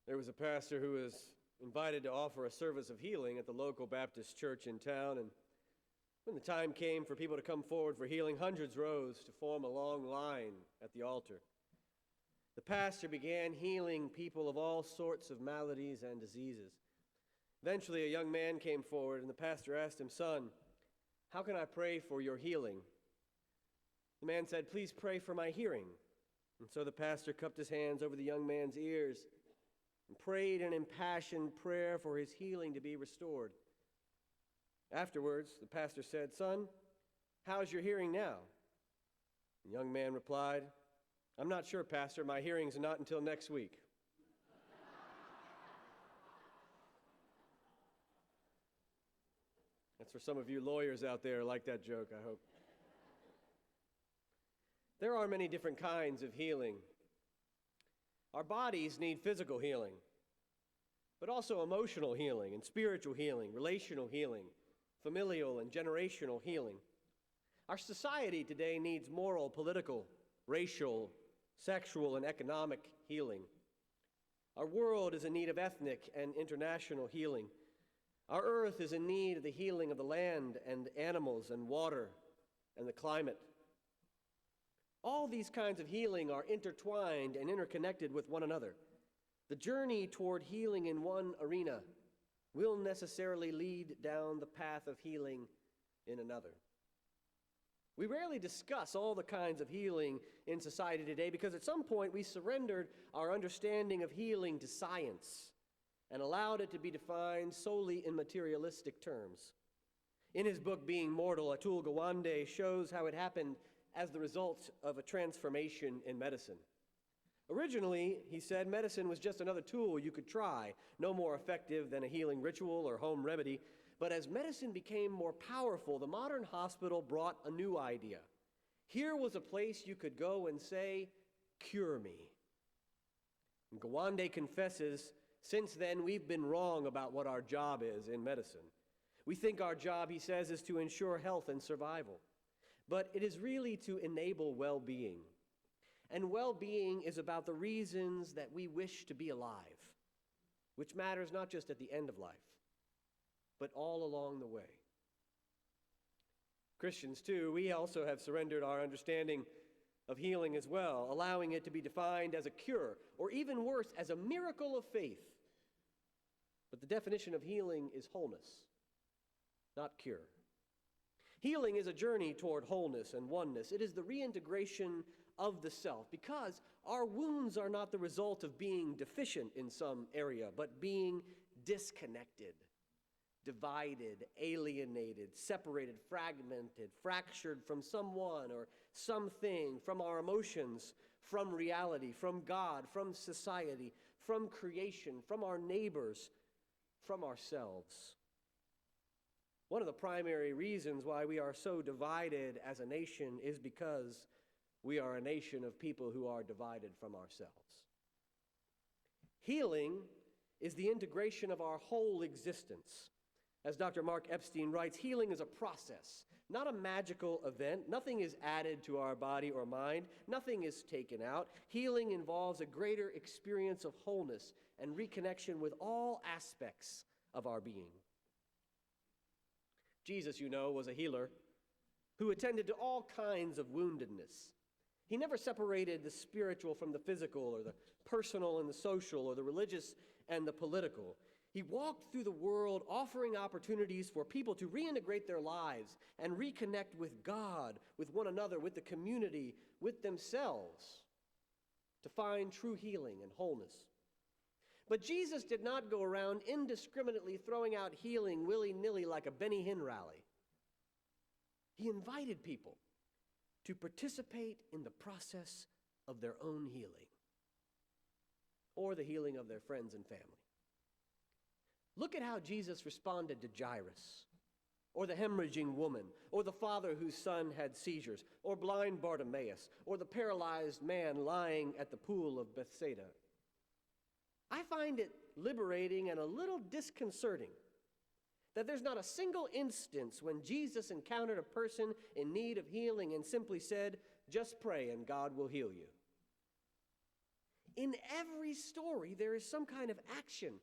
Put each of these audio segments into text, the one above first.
There was a pastor who was invited to offer a service of healing at the local Baptist church in town, and when the time came for people to come forward for healing, hundreds rose to form a long line at the altar. The pastor began healing people of all sorts of maladies and diseases. Eventually, a young man came forward, and the pastor asked him, "Son, how can I pray for your healing?" The man said, "Please pray for my hearing." And so the pastor cupped his hands over the young man's ears and prayed an impassioned prayer for his healing to be restored. Afterwards, the pastor said, "Son, how's your hearing now?" The young man replied, "I'm not sure, Pastor. My hearing's not until next week." That's for some of you lawyers out there who like that joke, I hope. There are many different kinds of healing. Our bodies need physical healing, but also emotional healing and spiritual healing, relational healing, familial and generational healing. Our society today needs moral, political, racial, sexual, and economic healing. Our world is in need of ethnic and international healing. Our earth is in need of the healing of the land and animals and water and the climate. All these kinds of healing are intertwined and interconnected with one another. The journey toward healing in one arena will necessarily lead down the path of healing in another. We rarely discuss all the kinds of healing in society today because at some point we surrendered our understanding of healing to science and allowed it to be defined solely in materialistic terms. In his book, Being Mortal, Atul Gawande shows how it happened as the result of a transformation in medicine. Originally, he said, medicine was just another tool you could try, no more effective than a healing ritual or home remedy. But as medicine became more powerful, the modern hospital brought a new idea. Here was a place you could go and say, "Cure me." And Gawande confesses, since then we've been wrong about what our job is in medicine. We think our job, he says, is to ensure health and survival. But it is really to enable well-being. And well-being is about the reasons that we wish to be alive, which matters not just at the end of life, but all along the way. Christians, too, we also have surrendered our understanding of healing as well, allowing it to be defined as a cure, or even worse, as a miracle of faith. But the definition of healing is wholeness, not cure. Healing is a journey toward wholeness and oneness. It is the reintegration of the self, because our wounds are not the result of being deficient in some area, but being disconnected, divided, alienated, separated, fragmented, fractured from someone or something, from our emotions, from reality, from God, from society, from creation, from our neighbors, from ourselves. One of the primary reasons why we are so divided as a nation is because we are a nation of people who are divided from ourselves. Healing is the integration of our whole existence. As Dr. Mark Epstein writes, healing is a process, not a magical event. Nothing is added to our body or mind. Nothing is taken out. Healing involves a greater experience of wholeness and reconnection with all aspects of our being. Jesus, you know, was a healer who attended to all kinds of woundedness. He never separated the spiritual from the physical, or the personal and the social, or the religious and the political. He walked through the world offering opportunities for people to reintegrate their lives and reconnect with God, with one another, with the community, with themselves, to find true healing and wholeness. But Jesus did not go around indiscriminately throwing out healing willy-nilly like a Benny Hinn rally. He invited people to participate in the process of their own healing, or the healing of their friends and family. Look at how Jesus responded to Jairus, or the hemorrhaging woman, or the father whose son had seizures, or blind Bartimaeus, or the paralyzed man lying at the pool of Bethsaida. I find it liberating and a little disconcerting that there's not a single instance when Jesus encountered a person in need of healing and simply said, "Just pray and God will heal you." In every story, there is some kind of action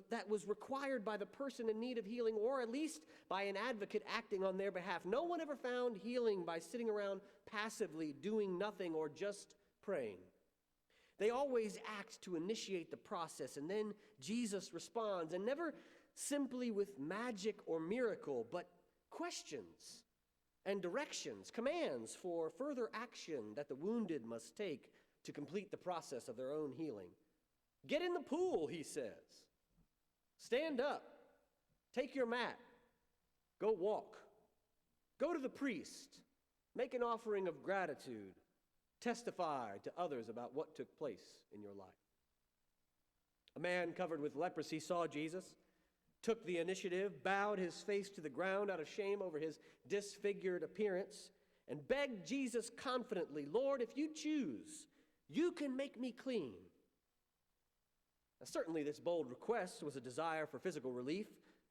that was required by the person in need of healing, or at least by an advocate acting on their behalf. No one ever found healing by sitting around passively doing nothing or just praying. They always act to initiate the process, and then Jesus responds, and never simply with magic or miracle, but questions and directions, commands for further action that the wounded must take to complete the process of their own healing. Get in the pool, he says. Stand up. Take your mat. Go walk. Go to the priest. Make an offering of gratitude. Testify to others about what took place in your life. A man covered with leprosy saw Jesus, took the initiative, bowed his face to the ground out of shame over his disfigured appearance, and begged Jesus confidently, "Lord, if you choose, you can make me clean." Now, certainly this bold request was a desire for physical relief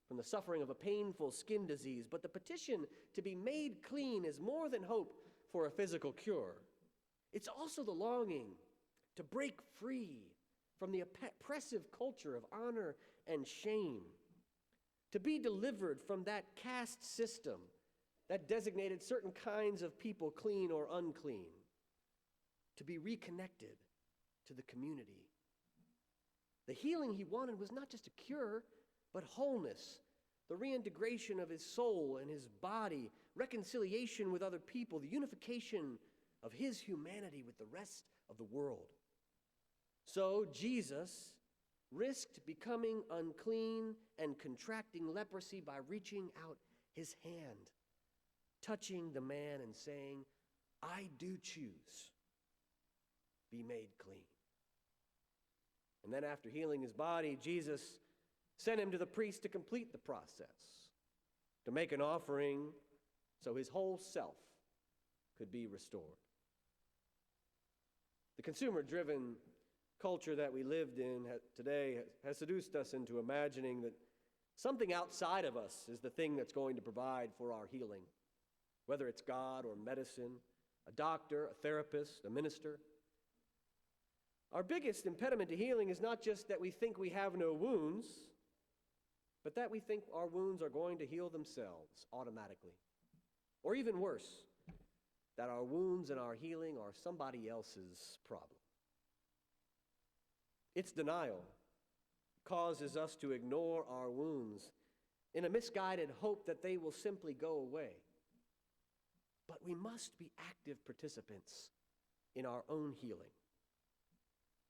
from the suffering of a painful skin disease, but the petition to be made clean is more than hope for a physical cure. It's also the longing to break free from the oppressive culture of honor and shame, to be delivered from that caste system that designated certain kinds of people clean or unclean, to be reconnected to the community. The healing he wanted was not just a cure, but wholeness, the reintegration of his soul and his body, reconciliation with other people, the unification of his humanity with the rest of the world. So Jesus risked becoming unclean and contracting leprosy by reaching out his hand, touching the man and saying, "I do choose. Be made clean." And then after healing his body, Jesus sent him to the priest to complete the process, to make an offering so his whole self could be restored. The consumer-driven culture that we lived in today has seduced us into imagining that something outside of us is the thing that's going to provide for our healing, whether it's God or medicine, a doctor, a therapist, a minister. Our biggest impediment to healing is not just that we think we have no wounds, but that we think our wounds are going to heal themselves automatically. Or even worse, that our wounds and our healing are somebody else's problem. Its denial causes us to ignore our wounds in a misguided hope that they will simply go away. But we must be active participants in our own healing.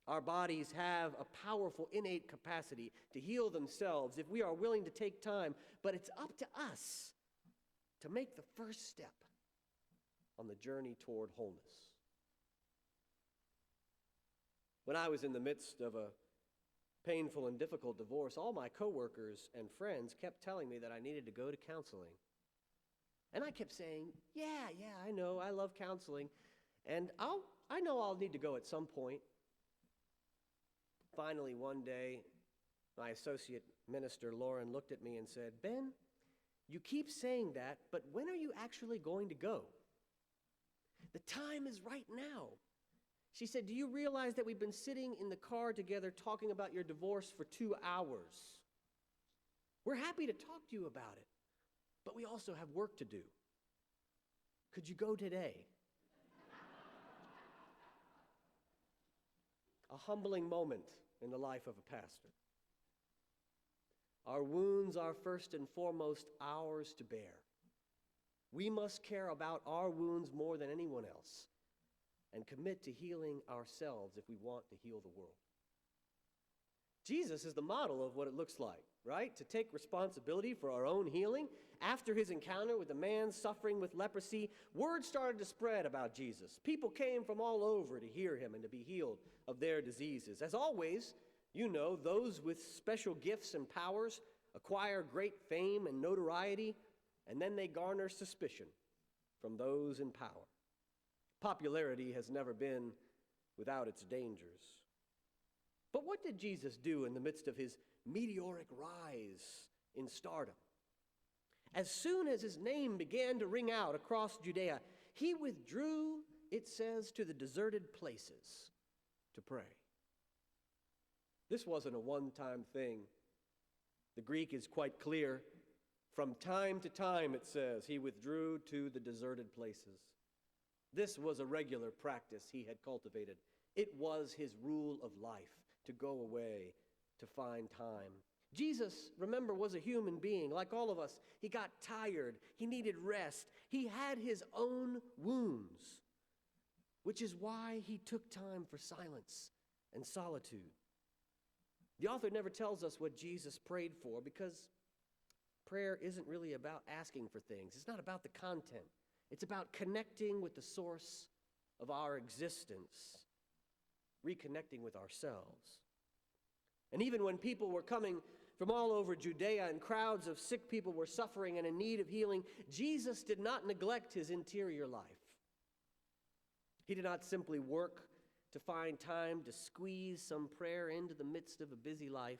Our bodies have a powerful innate capacity to heal themselves if we are willing to take time, but it's up to us to make the first step on the journey toward wholeness. When I was in the midst of a painful and difficult divorce, all my coworkers and friends kept telling me that I needed to go to counseling. And I kept saying, yeah, I know, I love counseling, and I know I'll need to go at some point. Finally, one day, my associate minister, Lauren, looked at me and said, "Ben, you keep saying that, but when are you actually going to go? The time is right now." She said, "Do you realize that we've been sitting in the car together talking about your divorce for 2 hours? We're happy to talk to you about it, but we also have work to do. Could you go today?" A humbling moment in the life of a pastor. Our wounds are first and foremost ours to bear. We must care about our wounds more than anyone else and commit to healing ourselves if we want to heal the world. Jesus is the model of what it looks like, right? To take responsibility for our own healing. After his encounter with the man suffering with leprosy, word started to spread about Jesus. People came from all over to hear him and to be healed of their diseases. As always, you know, those with special gifts and powers acquire great fame and notoriety, and then they garner suspicion from those in power. Popularity has never been without its dangers. But what did Jesus do in the midst of his meteoric rise in stardom? As soon as his name began to ring out across Judea, he withdrew, it says, to the deserted places to pray. This wasn't a one-time thing. The Greek is quite clear. From time to time, it says, he withdrew to the deserted places. This was a regular practice he had cultivated. It was his rule of life to go away, to find time. Jesus, remember, was a human being. Like all of us, he got tired. He needed rest. He had his own wounds, which is why he took time for silence and solitude. The author never tells us what Jesus prayed for because prayer isn't really about asking for things. It's not about the content. It's about connecting with the source of our existence, reconnecting with ourselves. And even when people were coming from all over Judea and crowds of sick people were suffering and in need of healing, Jesus did not neglect his interior life. He did not simply work to find time to squeeze some prayer into the midst of a busy life.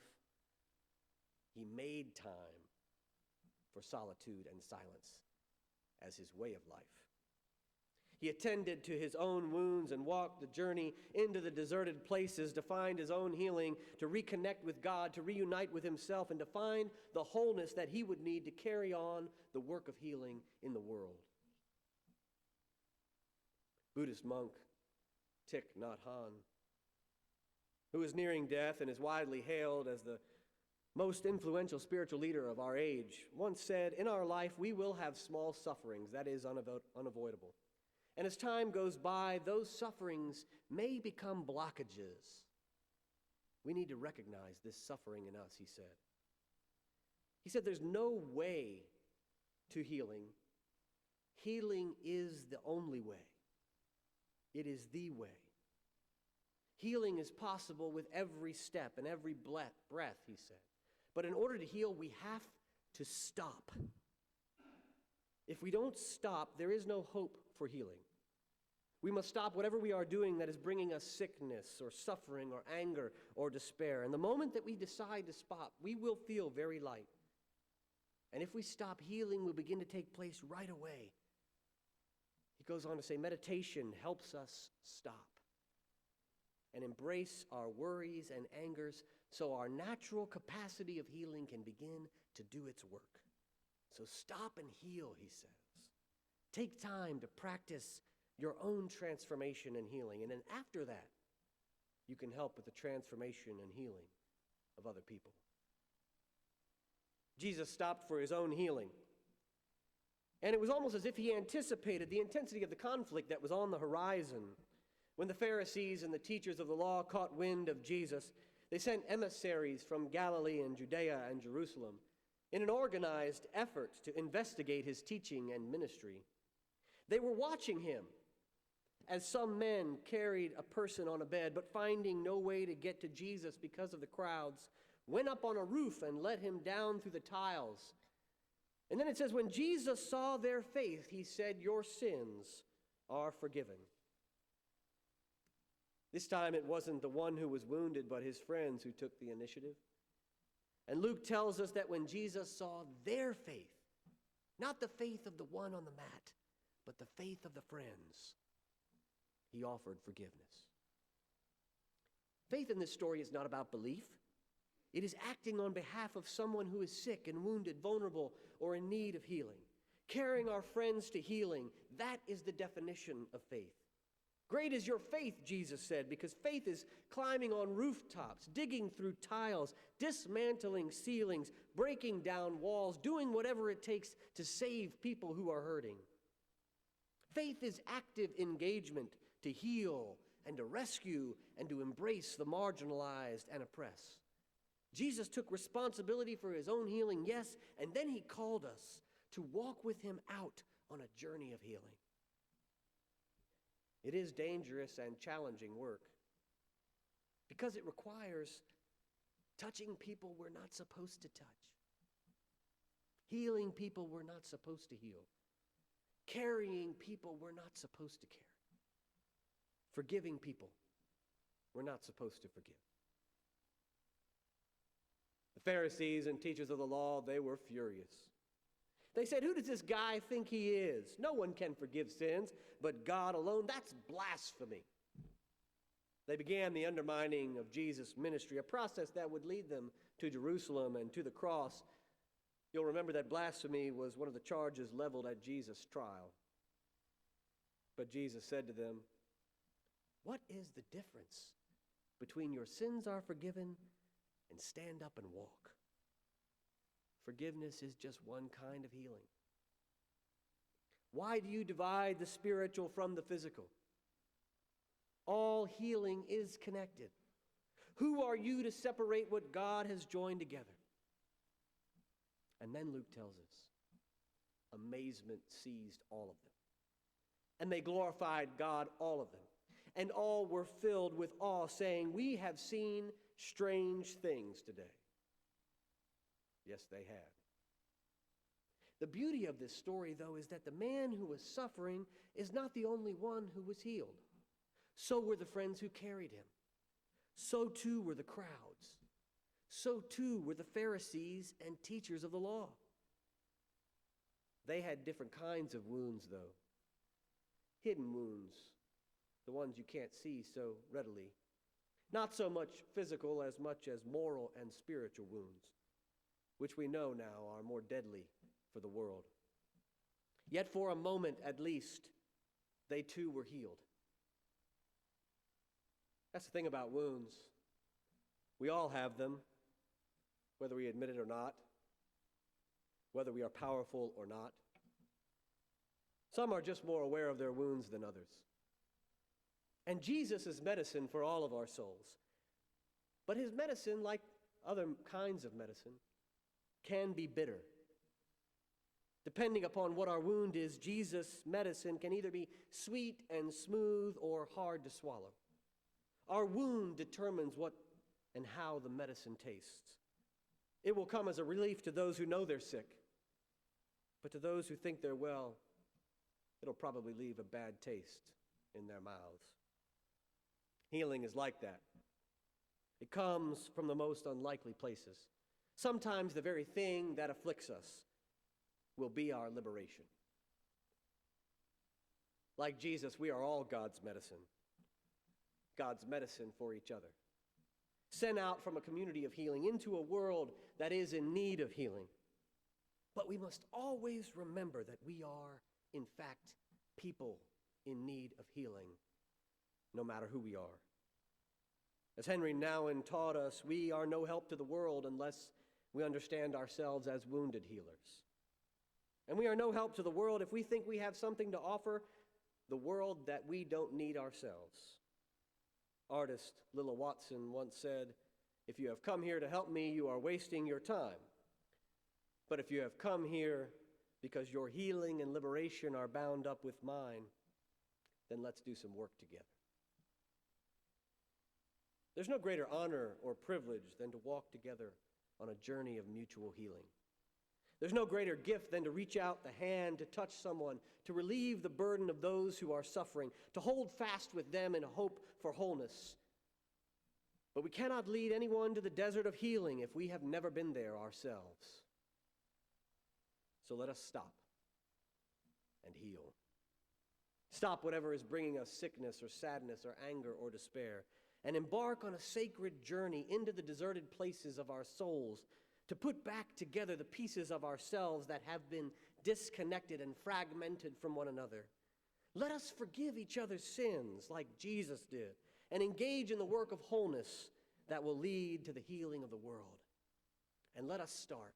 He made time for solitude and silence as his way of life. He attended to his own wounds and walked the journey into the deserted places to find his own healing, to reconnect with God, to reunite with himself, and to find the wholeness that he would need to carry on the work of healing in the world. Buddhist monk Thich Nhat Hanh, who is nearing death and is widely hailed as the most influential spiritual leader of our age, once said, "In our life we will have small sufferings, that is unavoidable. And as time goes by, those sufferings may become blockages. We need to recognize this suffering in us," he said. He said there's no way to healing. Healing is the only way. It is the way. Healing is possible with every step and every breath, he said. But in order to heal, we have to stop. If we don't stop, there is no hope for healing. We must stop whatever we are doing that is bringing us sickness or suffering or anger or despair. And the moment that we decide to stop, we will feel very light. And if we stop, healing will begin to take place right away. He goes on to say, meditation helps us stop and embrace our worries and angers so our natural capacity of healing can begin to do its work. So stop and heal, he says. Take time to practice your own transformation and healing. And then after that, you can help with the transformation and healing of other people. Jesus stopped for his own healing. And it was almost as if he anticipated the intensity of the conflict that was on the horizon. When the Pharisees and the teachers of the law caught wind of Jesus, they sent emissaries from Galilee and Judea and Jerusalem in an organized effort to investigate his teaching and ministry. They were watching him as some men carried a person on a bed, but finding no way to get to Jesus because of the crowds, went up on a roof and let him down through the tiles. And then it says, when Jesus saw their faith, he said, "Your sins are forgiven." This time it wasn't the one who was wounded, but his friends who took the initiative. And Luke tells us that when Jesus saw their faith, not the faith of the one on the mat, but the faith of the friends, he offered forgiveness. Faith in this story is not about belief. It is acting on behalf of someone who is sick and wounded, vulnerable, or in need of healing. Carrying our friends to healing, that is the definition of faith. Great is your faith, Jesus said, because faith is climbing on rooftops, digging through tiles, dismantling ceilings, breaking down walls, doing whatever it takes to save people who are hurting. Faith is active engagement to heal and to rescue and to embrace the marginalized and oppressed. Jesus took responsibility for his own healing, yes, and then he called us to walk with him out on a journey of healing. It is dangerous and challenging work because it requires touching people we're not supposed to touch, healing people we're not supposed to heal, carrying people we're not supposed to carry, forgiving people we're not supposed to forgive. The Pharisees and teachers of the law, they were furious. They said, "Who does this guy think he is? No one can forgive sins but God alone. That's blasphemy." They began the undermining of Jesus' ministry, a process that would lead them to Jerusalem and to the cross. You'll remember that blasphemy was one of the charges leveled at Jesus' trial. But Jesus said to them, "What is the difference between your sins are forgiven and stand up and walk?" Forgiveness is just one kind of healing. Why do you divide the spiritual from the physical? All healing is connected. Who are you to separate what God has joined together? And then Luke tells us, amazement seized all of them. And they glorified God, all of them. And all were filled with awe, saying, "We have seen strange things today." Yes, they had. The beauty of this story, though, is that the man who was suffering is not the only one who was healed. So were the friends who carried him. So too were the crowds. So too were the Pharisees and teachers of the law. They had different kinds of wounds, though. Hidden wounds, the ones you can't see so readily. Not so much physical as much as moral and spiritual wounds, which we know now are more deadly for the world. Yet for a moment at least, they too were healed. That's the thing about wounds. We all have them, whether we admit it or not, whether we are powerful or not. Some are just more aware of their wounds than others. And Jesus is medicine for all of our souls. But his medicine, like other kinds of medicine, can be bitter. Depending upon what our wound is, Jesus' medicine can either be sweet and smooth or hard to swallow. Our wound determines what and how the medicine tastes. It will come as a relief to those who know they're sick. But to those who think they're well, it'll probably leave a bad taste in their mouths. Healing is like that. It comes from the most unlikely places. Sometimes the very thing that afflicts us will be our liberation. Like Jesus, we are all God's medicine for each other. Sent out from a community of healing into a world that is in need of healing. But we must always remember that we are, in fact, people in need of healing, no matter who we are. As Henry Nouwen taught us, we are no help to the world unless we understand ourselves as wounded healers. And we are no help to the world if we think we have something to offer the world that we don't need ourselves. Artist Lilla Watson once said, "If you have come here to help me, you are wasting your time. But if you have come here because your healing and liberation are bound up with mine, then let's do some work together." There's no greater honor or privilege than to walk together on a journey of mutual healing. There's no greater gift than to reach out the hand to touch someone, to relieve the burden of those who are suffering, to hold fast with them in hope for wholeness. But we cannot lead anyone to the desert of healing if we have never been there ourselves. So let us stop and heal. Stop whatever is bringing us sickness or sadness or anger or despair, and embark on a sacred journey into the deserted places of our souls to put back together the pieces of ourselves that have been disconnected and fragmented from one another. Let us forgive each other's sins like Jesus did, and engage in the work of wholeness that will lead to the healing of the world. And let us start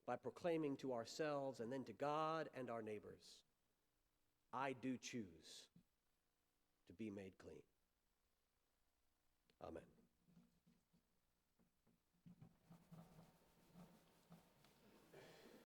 by proclaiming to ourselves and then to God and our neighbors, "I do choose to be made clean." Amen.